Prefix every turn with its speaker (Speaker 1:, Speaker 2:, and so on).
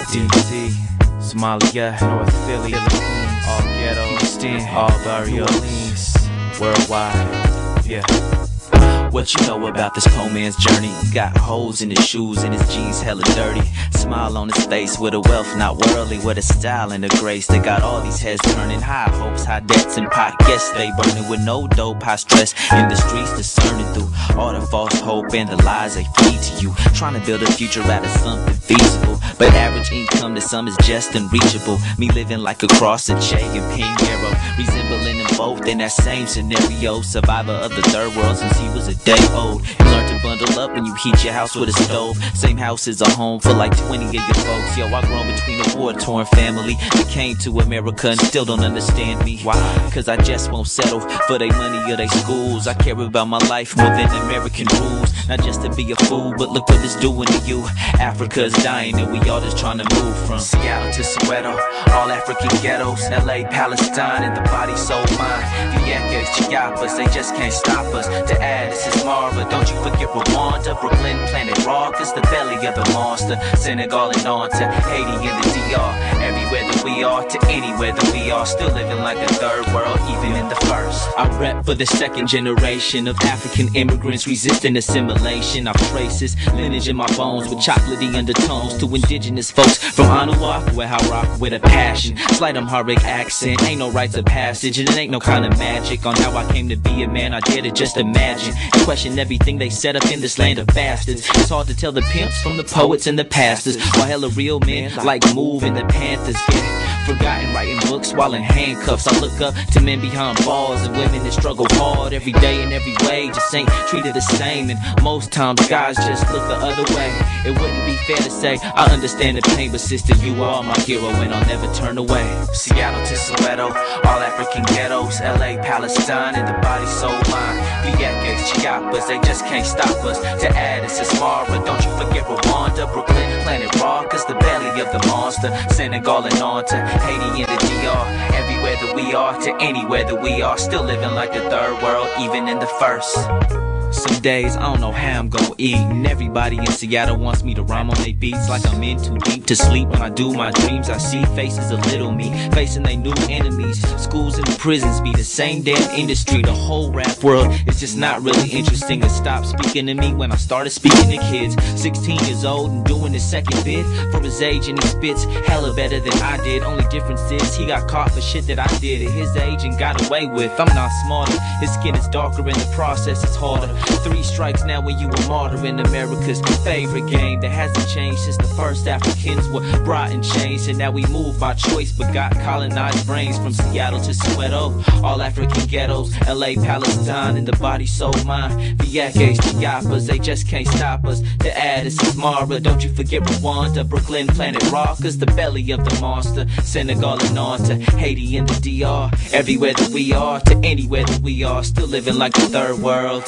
Speaker 1: DC, Somalia, North Philly, all ghetto, Houston, all barrio, worldwide, yeah.
Speaker 2: What you know about this poor man's journey? Got holes in his shoes and his jeans hella dirty. Smile on his face with a wealth not worldly, with a style and a grace that got all these heads turning. High hopes, high debts, and pot guess they burning with no dope, high stress in the streets, discerning through all the false hope and the lies they feed to you. Trying to build a future out of something feasible, but average income to some is just unreachable. Me living like a cross of Che and Pinheiro, resembling them both in that same scenario. Survivor of the third world since he was a day old. You learn to bundle up when you heat your house with a stove. Same house is a home for like 20 of your folks. Yo, I grown between a war-torn family that came to America and still don't understand me. Why? Cause I just won't settle for they money or they schools. I care about my life more than American rules. Not just to be a fool, but look what it's doing to you. Africa's dying and we all just trying to move from Seattle to Soweto, all African ghettos, LA, Palestine, and the body, soul, mind. Vieques, Chiapas, they just can't stop us. To add, this is Mara, don't you forget Rwanda, Brooklyn, Planet Rock is the belly of the monster. Senegal and on to Haiti and the DR. Everywhere that we are, to anywhere that we are, still living like a third world, even in the first. I rep for the second generation of African immigrants resisting assimilation. I've traced this lineage in my bones with chocolatey undertones to indigenous folks from Anuak, where I rock with a passion. Slight Amharic accent, ain't no rites of passage, and it ain't no kind of magic on how I came to be a man. I dare to just imagine and question everything they set up in this land of bastards. It's hard to tell the pimps from the poets and the pastors, while hella real men like Move and the Panthers get forgotten writing books while in handcuffs. I look up to men behind bars and women that struggle hard every day in every way, just ain't treated the same, and most times guys just look the other way. It wouldn't be fair to say I understand the pain, but sister, you are my hero and I'll never turn away. Seattle to Soweto, all African ghettos, LA, Palestine, and the body, soul, mind. Vieques, Chiapas, they just can't stop us. To add, it's a Mara, don't you forget Rwanda, Brooklyn, Planet Rock is the belly of the monster. Senegal and on to Haiti and the DR. Everywhere that we are, to anywhere that we are, still living like the third world, even in the first. Some days I don't know how I'm gonna eat, and everybody in Seattle wants me to rhyme on they beats like I'm in too deep to sleep. When I do my dreams, I see faces of little me facing they new enemies. Schools and prisons be the same damn industry. The whole rap world is just not really interesting. It stopped speaking to me when I started speaking to kids. 16 years old and doing his second bid for his age, and he spits hella better than I did. Only difference is he got caught for shit that I did at his age and got away with. I'm not smarter, his skin is darker and the process is harder. 3 strikes now when you a martyr in America's favorite game that hasn't changed since the first Africans were brought and changed. And now we move by choice but got colonized brains. From Seattle to Soweto, all African ghettos, LA, Palestine, and the body, soul, mind. Vieques, Chiapas, they just can't stop us. To add, this is Mara, don't you forget Rwanda, Brooklyn, Planet Rock is the belly of the monster. Senegal and on to Haiti and the DR. Everywhere that we are, to anywhere that we are, still living like the third world.